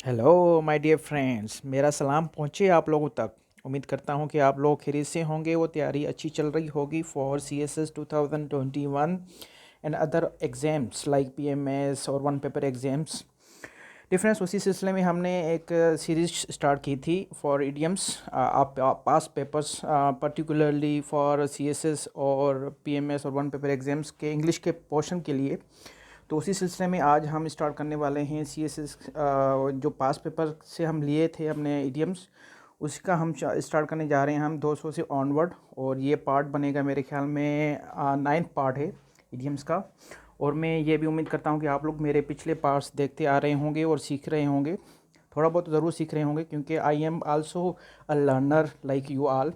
Hello my dear friends, मेरा सलाम पहुँचे आप लोगों तक। उम्मीद करता हूँ कि आप लोग खैरियत से होंगे। वो तैयारी अच्छी चल रही होगी for CSS 2021 and other exams like PMS और वन पेपर एग्ज़ाम्स। डिफरेंस उसी सिलसिले में हमने एक सीरीज़ स्टार्ट की थी फॉर इडियम्स आप पास पेपर्स, पर्टिकुलरली फॉर CSS और PMS और वन पेपर एग्ज़ाम्स के इंग्लिश के पोर्शन के लिए। तो उसी सिलसिले में आज हम स्टार्ट करने वाले हैं CSS, जो पास पेपर से हम लिए थे अपने इडियम्स, उसका हम स्टार्ट करने जा रहे हैं हम 200 से ऑनवर्ड। और ये पार्ट बनेगा मेरे ख्याल में 9th पार्ट है इडियम्स का। और मैं ये भी उम्मीद करता हूँ कि आप लोग मेरे पिछले पार्ट्स देखते आ रहे होंगे और सीख रहे होंगे। थोड़ा बहुत ज़रूर सीख रहे होंगे क्योंकि I am also a learner like you all.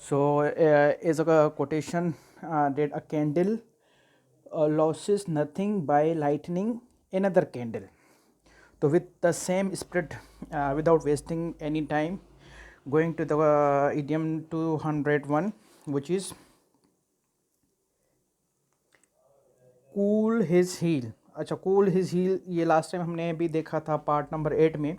So as a quotation that a candle loses nothing by lighting another candle. So with the same spirit, without wasting any time, going to the idiom 201, which is cool his heel. अच्छा, cool his heel ये last time हमने भी देखा था part number 8 में,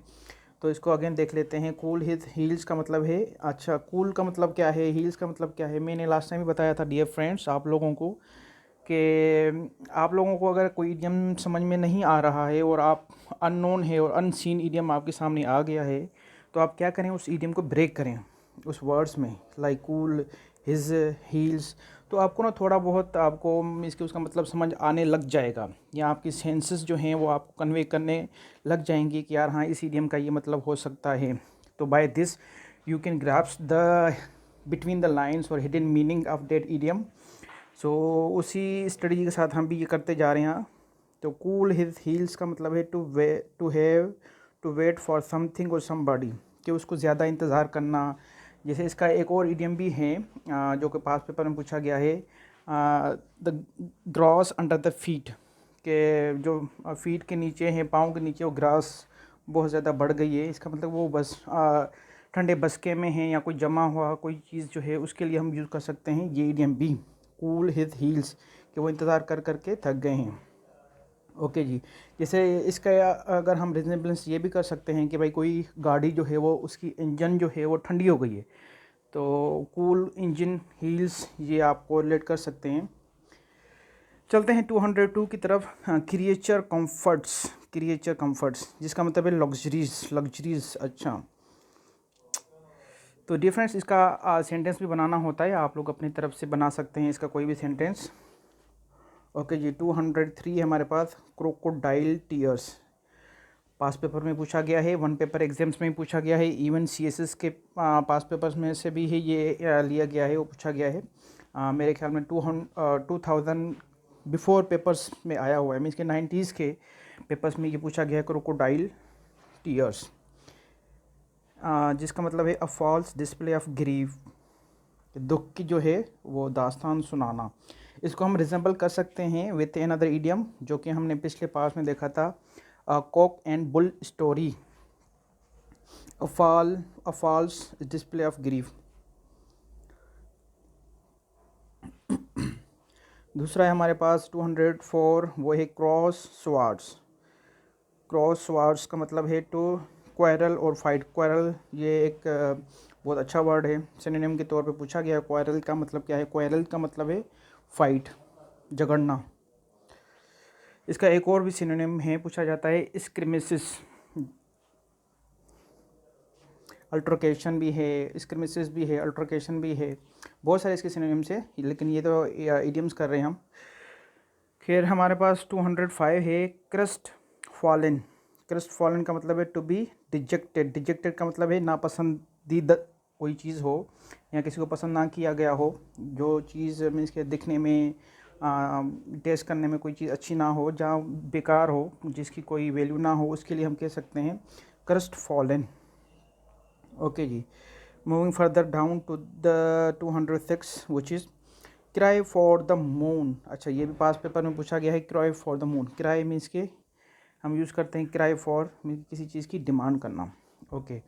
तो इसको again देख लेते हैं। कूल हिज हील्स का मतलब है, अच्छा कूल का मतलब क्या है, हील्स का मतलब क्या है, मैंने लास्ट टाइम भी बताया था डियर फ्रेंड्स आप लोगों को कि आप लोगों को अगर कोई इडियम समझ में नहीं आ रहा है और आप अननोन है और अनसीन इडियम आपके सामने आ गया है, तो आप क्या करें, उस इडियम को ब्रेक करें उस वर्ड्स में, लाइक कूल हिज हील्स। तो आपको ना थोड़ा बहुत आपको इसके उसका मतलब समझ आने लग जाएगा, या आपकी सेंसेस जो हैं वो आपको कन्वे करने लग जाएंगी कि यार हाँ इस इडियम का ये मतलब हो सकता है। तो by this you can grasp the between the lines और hidden meaning of that idiom. So उसी स्टडी के साथ हम भी ये करते जा रहे हैं। तो कूल हिज हील्स का मतलब है टू वेट फॉर समथिंग और समबॉडी, कि उसको ज़्यादा इंतज़ार करना। जैसे इसका एक और इडियम भी है जो कि पास पेपर में पूछा गया है, the gross under the feet, के जो फीट के नीचे हैं, पाँव के नीचे वो ग्रास बहुत ज़्यादा बढ़ गई है। इसका मतलब वो बस ठंडे बसके में है या कोई जमा हुआ कोई चीज़ जो है उसके लिए हम यूज़ कर सकते हैं ये इडियम भी, कूल हिज हील्स, कि वो इंतज़ार कर करके थक गए हैं। ओके जी। जैसे इसका अगर हम रिजनेबलेंस ये भी कर सकते हैं कि भाई कोई गाड़ी जो है वो उसकी इंजन जो है वो ठंडी हो गई है, तो कूल इंजन हील्स ये आप कोरिलेट कर सकते हैं। चलते हैं 202 की तरफ। क्रिएचर कंफर्ट्स, क्रिएचर कंफर्ट्स जिसका मतलब है लग्जरीज। अच्छा, तो डिफरेंस इसका सेंटेंस भी बनाना होता है, आप लोग अपनी तरफ से बना सकते हैं इसका कोई भी सेंटेंस। ओके जी, 203 है हमारे पास, क्रोकोडाइल टीयर्स। पास पेपर में पूछा गया है, वन पेपर एग्जाम्स में पूछा गया है, इवन CSS के पास पेपर्स में से भी है ये लिया गया है, वो पूछा गया है। मेरे ख्याल में 2000 बिफोर पेपर्स में आया हुआ है, मीन्स के 90s के पेपर्स में ये पूछा गया है, क्रोकोडाइल टीयर्स, जिसका मतलब है a false display of grief, दुख की जो है वो दास्तान सुनाना। इसको हम रिजेंबल कर सकते हैं विथ एन अदर ईडियम जो कि हमने पिछले पार्ट में देखा था, cock and bull story, a false display of grief. दूसरा है हमारे पास 204, वो है क्रॉस स्वार्ड्स। क्रॉस स्वार्ड्स का मतलब है टू क्वारल और फाइट। क्वारल ये एक बहुत अच्छा वर्ड है, सिनोनिम के तौर पे पूछा गया है। क्वारल का मतलब क्या है, क्वारल का मतलब है फाइट, झगड़ना। इसका एक और भी सिनोनिम है, पूछा जाता है स्क्रिमिसिस, अल्ट्रोकेशन भी है, स्क्रिमिसिस भी है, अल्ट्रोकेशन भी है, बहुत सारे इसके सिनोनिम्स है, लेकिन ये तो इडियम्स कर रहे हैं हम। खैर हमारे पास 205 है क्रस्ट फॉलन। क्रस्ट फॉलन का मतलब है टू बी डिजेक्टेड। डिजेक्टेड का मतलब है नापसंदीदा कोई चीज़ हो या किसी को पसंद ना किया गया हो, जो चीज़ मीन्स के दिखने में टेस्ट करने में कोई चीज़ अच्छी ना हो, जहाँ बेकार हो, जिसकी कोई वैल्यू ना हो, उसके लिए हम कह सकते हैं क्रस्ट फॉलन। ओके जी, moving further down to the 206 which is cry for the moon. अच्छा, ये भी पास पेपर में पूछा गया है, cry for the moon. Cry means के हम यूज़ करते हैं क्राई फॉर मीन्स किसी चीज़ की डिमांड करना। ओके,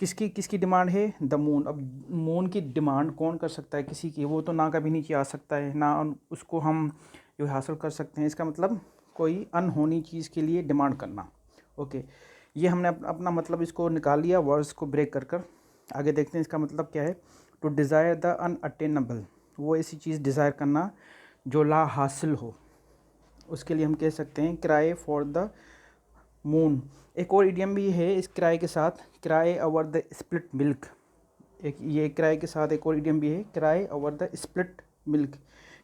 किसकी किसकी डिमांड है, द मून। अब मून की डिमांड कौन कर सकता है किसी की, वो तो ना कभी नीचे आ सकता है ना उसको हम जो हासिल कर सकते हैं। इसका मतलब कोई अनहोनी चीज़ के लिए डिमांड करना। ओके, ये हमने अपना मतलब इसको निकाल लिया वर्ड्स को ब्रेक कर कर। आगे देखते हैं इसका मतलब क्या है। टू डिज़ायर द अनअटेनेबल, वो ऐसी चीज़ डिज़ायर करना जो ला हासिल हो, उसके लिए हम कह सकते हैं क्राई फॉर द मून। एक और इडियम भी है इस क्राई के साथ, cry over the split milk. एक ये क्राई के साथ एक और इडियम भी है, cry over the split milk,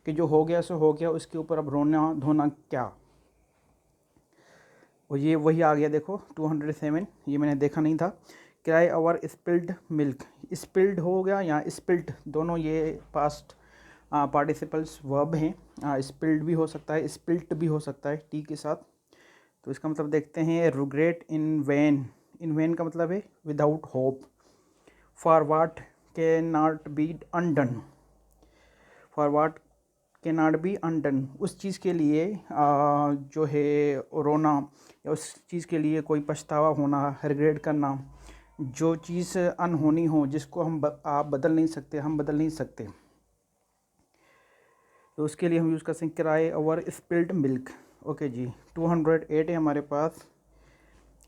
कि जो हो गया सो हो गया, उसके ऊपर अब रोना धोना क्या। और ये वही आ गया देखो 207, ये मैंने देखा नहीं था। Cry over spilled milk, spilled हो गया या स्पिल्ट, दोनों ये पास्ट पार्टिसिपल्स वर्ब हैं। स्पिल्ड भी हो सकता है, स्पिल्ट भी हो सकता है टी के साथ। तो इसका मतलब देखते हैं, regret in vain. In vain का मतलब है without hope. For what can not be undone, for what can not be undone, उस चीज़ के लिए जो है रोना, या उस चीज़ के लिए कोई पछतावा होना, रिग्रेट करना, जो चीज़ अनहोनी हो, जिसको आप बदल नहीं सकते, हम बदल नहीं सकते, तो उसके लिए हम यूज़ कर सकते हैं cry over spilled milk. Okay ji, 208 है हमारे पास,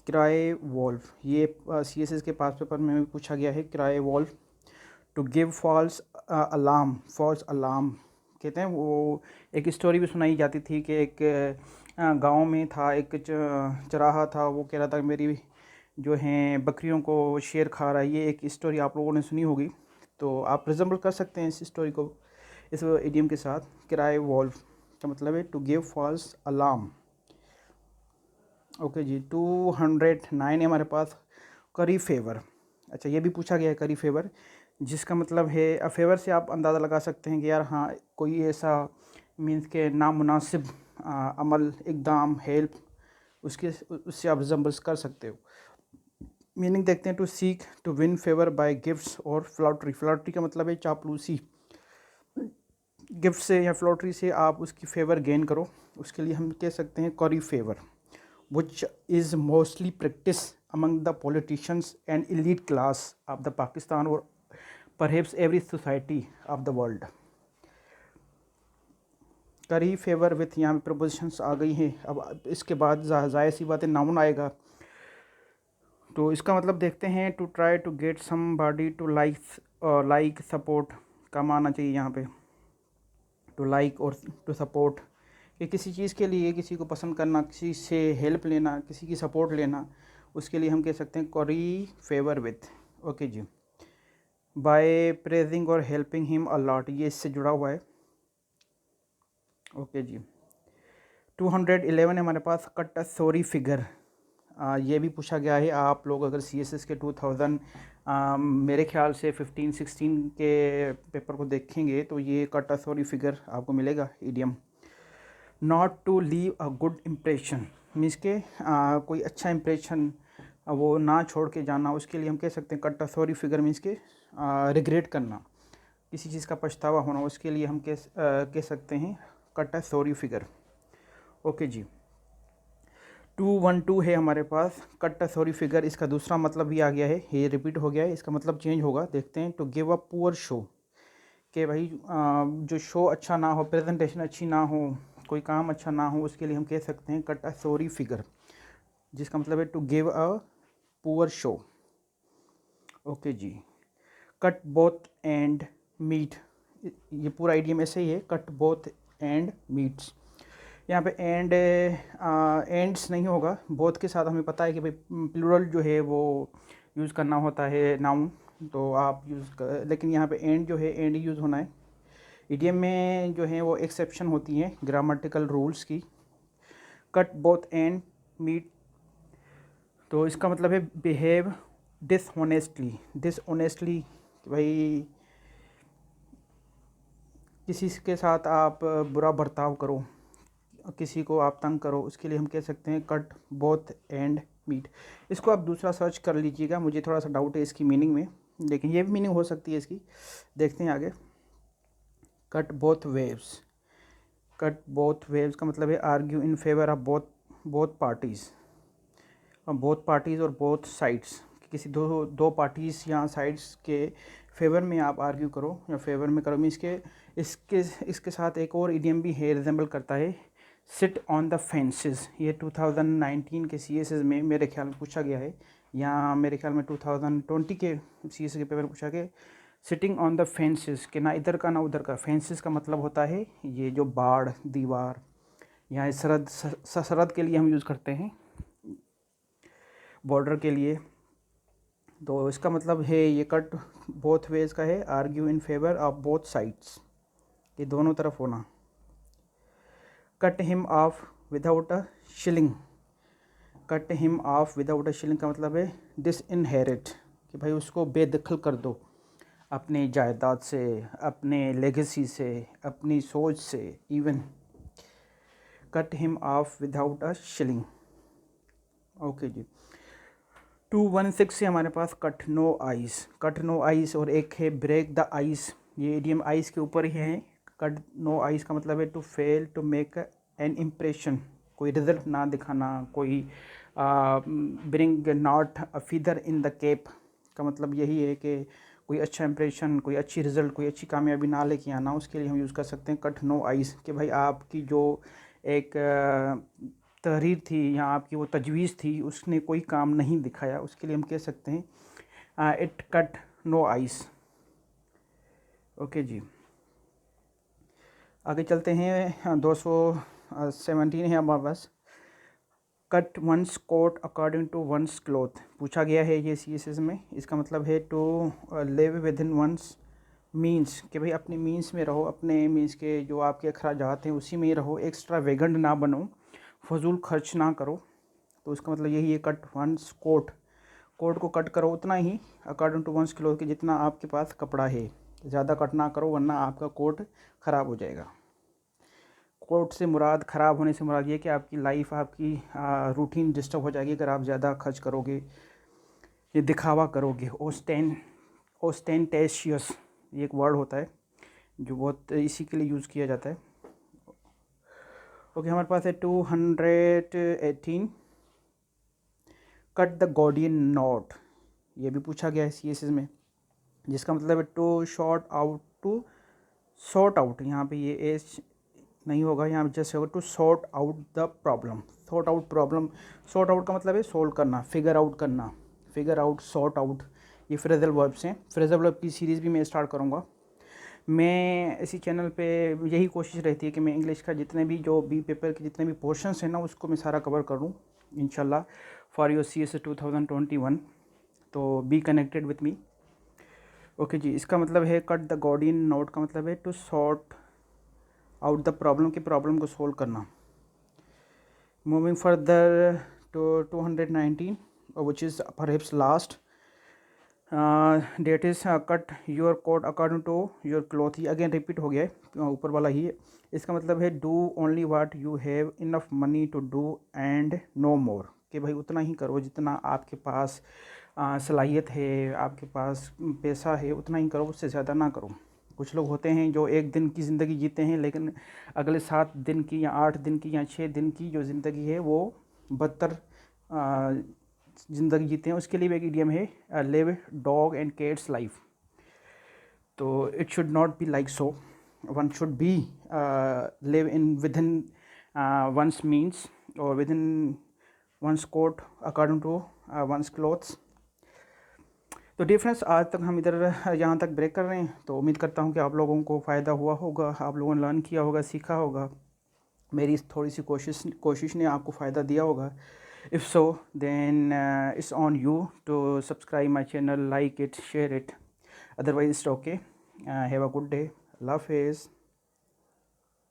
क्राई वॉल्व। ये CSS के पास पेपर में भी पूछा गया है, cry wolf. To give false alarm, false alarm कहते हैं। वो एक स्टोरी भी सुनाई जाती थी कि एक गांव में था एक चराहा था, वो कह रहा था मेरी जो हैं बकरियों को शेर खा रहा है। ये एक स्टोरी आप लोगों ने सुनी होगी, तो आप रिजेंबल कर सकते हैं इस स्टोरी को इस इडियम के साथ। क्राई वॉल्व का मतलब है to give false alarm. Okay ji, 209 है हमारे पास, करी फेवर। अच्छा, ये भी पूछा गया है करी फेवर, जिसका मतलब है फेवर से आप अंदाज़ा लगा सकते हैं कि यार हाँ कोई ऐसा मीन्स के नामुनासिब अमल, इक़दाम, हेल्प, उससे आप रिजेंबल्स कर सकते हो। मीनिंग देखते हैं, to seek to win favour by gifts और फ्लॉटरी। फ्लॉटरी का मतलब है चापलूसी, गिफ्ट से या फ्लॉटरी से आप उसकी फेवर गेन करो, उसके लिए हम कह सकते हैं curry favour, which is mostly practiced among the politicians and elite class of the Pakistan or perhaps every society of the world। करी फेवर विथ, यहाँ पे प्रपोजिशंस आ गई हैं। अब इसके बाद जाहिर सी बात है नाउन आएगा, तो इसका मतलब देखते हैं, to try to get somebody to like support का माना चाहिए यहाँ पे, टू लाइक और टू सपोर्ट, कि किसी चीज़ के लिए किसी को पसंद करना, किसी से हेल्प लेना, किसी की सपोर्ट लेना, उसके लिए हम कह सकते हैं करी फेवर विथ। ओके जी, बाय प्रेजिंग और हेल्पिंग हिम अ लॉट, ये इससे जुड़ा हुआ है। ओके जी, 211 है हमारे पास, कट अ सॉरी फिगर। ये भी पूछा गया है। आप लोग अगर CSS के 2000 मेरे ख्याल से 15-16 के पेपर को देखेंगे तो ये कट अ सॉरी फिगर आपको मिलेगा idiom. Not to leave a good impression, means के कोई अच्छा इम्प्रेशन वो ना छोड़ के जाना, उसके लिए हम कह सकते हैं कट अ सॉरी फिगर, मीन्स के रिग्रेट करना, किसी चीज़ का पछतावा होना, उसके लिए हम कह सकते हैं कट अ सॉरी फिगर। ओके जी, 212 है हमारे पास, कट अ सॉरी फिगर। इसका दूसरा मतलब भी आ गया है, ये रिपीट हो गया है, इसका मतलब चेंज होगा। देखते हैं, to give a poor show, कि भाई जो शो अच्छा ना हो, प्रेजेंटेशन अच्छी ना हो, कोई काम अच्छा ना हो, उसके लिए हम कह सकते हैं कट अ सॉरी फिगर, जिसका मतलब है to give a poor show. Okay जी, कट बोथ एंड मीट, ये पूरा आइडियम ऐसे ही है, कट बोथ एंड मीट्स। यहाँ पे एंड एंड्स नहीं होगा, बोथ के साथ हमें पता है कि भाई प्लूरल जो है वो यूज़ करना होता है नाउन, तो आप यूज़ कर, लेकिन यहाँ पे एंड जो है एंड यूज़ होना है। इडियम में जो है वो एक्सेप्शन होती हैं ग्रामेटिकल रूल्स की। कट बोथ एंड मीट, तो इसका मतलब है बिहेव डिसऑनेस्टली। डिसऑनेस्टली, भाई किसी के साथ आप बुरा बर्ताव करो, किसी को आप तंग करो, उसके लिए हम कह सकते हैं कट बोथ एंड मीट। इसको आप दूसरा सर्च कर लीजिएगा, मुझे थोड़ा सा डाउट है इसकी मीनिंग में, लेकिन ये भी मीनिंग हो सकती है इसकी। देखते हैं आगे, cut both waves. Cut both waves का मतलब है argue in favour of both parties, और बोथ पार्टीज़ और बोथ साइड्स, किसी दो पार्टीज़ या साइड्स के फेवर में आप आर्ग्यू करो या फेवर में करो। मीन्स के इसके साथ एक और इडियम भी है, रिजेंबल करता है, सिट ऑन द फेंसेस, ये 2019 के CSS में मेरे ख्याल में पूछा गया है, या मेरे ख्याल में 2020 के CSS के पेपर में पूछा गया। सिटिंग ऑन द फेंसेस कि ना इधर का ना उधर का। फेंसेस का मतलब होता है ये जो बाड़, दीवार, यहाँ सरहद के लिए हम यूज़ करते हैं, बॉर्डर के लिए। तो इसका मतलब है ये कट बोथ वेज का है, argue in favour of both sides, ये दोनों तरफ होना। Cut him off without a shilling, cut him off without a shilling का मतलब है डिसइनहेरिट, कि भाई उसको बेदखल कर दो अपने जायदाद से, अपने लेगेसी से, अपनी सोच से even. Cut him off without a shilling. Okay ji. 216 से हमारे पास cut no ice, cut no ice, और एक है ब्रेक द आइस, ये इडियम आइस के ऊपर ही है। कट नो आइस का मतलब है to fail to make an impression, कोई रिजल्ट ना दिखाना, कोई bring not a feather in the cap का मतलब यही है कि कोई अच्छा इंप्रेशन, कोई अच्छी रिज़ल्ट, कोई अच्छी कामयाबी ना लेके आना, उसके लिए हम यूज़ कर सकते हैं कट नो आइस, कि भाई आपकी जो एक तहरीर थी या आपकी वो तजवीज़ थी उसने कोई काम नहीं दिखाया, उसके लिए हम कह सकते हैं it cut no ice. Okay ji, आगे चलते हैं। 217 है हमारे पास। Cut one's coat according to one's cloth, पूछा गया है ये CSS में। इसका मतलब है to live within one's means, कि भाई अपने मीन्स में रहो, अपने मीन्स के जो आपके अखराजात हैं उसी में ही रहो, एक्स्ट्रा वेगंड ना बनो, फजूल खर्च ना करो। तो उसका मतलब यही है कट वंस कोट, कोट को कट करो उतना ही अकॉर्डिंग टू वंस क्लोथ, कि जितना आपके पास कपड़ा है, ज़्यादा कट ना करो वरना आपका कोट ख़राब हो जाएगा। कोट से मुराद, ख़राब होने से मुराद ये कि आपकी लाइफ, आपकी रूटीन डिस्टर्ब हो जाएगी अगर आप ज़्यादा खर्च करोगे, ये दिखावा करोगे। ओस्टेंटेशियस, ये एक वर्ड होता है जो बहुत इसी के लिए यूज़ किया जाता है। ओके, हमारे पास है 218 कट द गॉर्डियन नॉट, ये भी पूछा गया है CSS में, जिसका मतलब है to short out, to sort out, यहाँ पे ये एज नहीं होगा, यहाँ पे जैसे होगा to sort out the problem. Sort out problem, sort out का मतलब है सोल्व करना, फिगर आउट करना, फिगर आउट, सॉर्ट आउट, ये फ्रेजल वर्ब्स हैं। फ्रेजल वर्ब की सीरीज़ भी मैं स्टार्ट करूँगा। मैं इसी चैनल पे यही कोशिश रहती है कि मैं इंग्लिश का जितने भी जो बी पेपर के जितने भी पोर्शंस हैं ना उसको मैं सारा कवर करूँ इंशाल्लाह फॉर योर CSS 2021। तो be connected with me. Okay ji, इसका मतलब है कट द गॉर्डियन नॉट का मतलब है to sort out the problem, की प्रॉब्लम को सोल्व करना। Moving further to 219 which is perhaps last, that is cut your coat according to your cloth, ये अगेन रिपीट हो गया है, ऊपर वाला ही है। इसका मतलब है do only what you have enough money to do and no more, कि भाई उतना ही करो जितना आपके पास सलाहियत है, आपके पास पैसा है, उतना ही करो, उससे ज़्यादा ना करो। कुछ लोग होते हैं जो एक दिन की ज़िंदगी जीते हैं लेकिन अगले 7 दिन की या 8 दिन की या 6 दिन की जो ज़िंदगी है वो बदतर ज़िंदगी जीते हैं। उसके लिए एक इडियम है live dog and cats life. तो it should not be like so, one should be living within one's means और within one's coat according to one's clothes. तो डिफरेंस आज तक हम इधर यहाँ तक ब्रेक कर रहे हैं। तो उम्मीद करता हूँ कि आप लोगों को फ़ायदा हुआ होगा, आप लोगों ने लर्न किया होगा, सीखा होगा, मेरी इस थोड़ी सी कोशिश ने आपको फ़ायदा दिया होगा। If so then it's on you to subscribe my channel, like it, share it, otherwise it's okay. Have a good day, अल्लाह हाफिज़।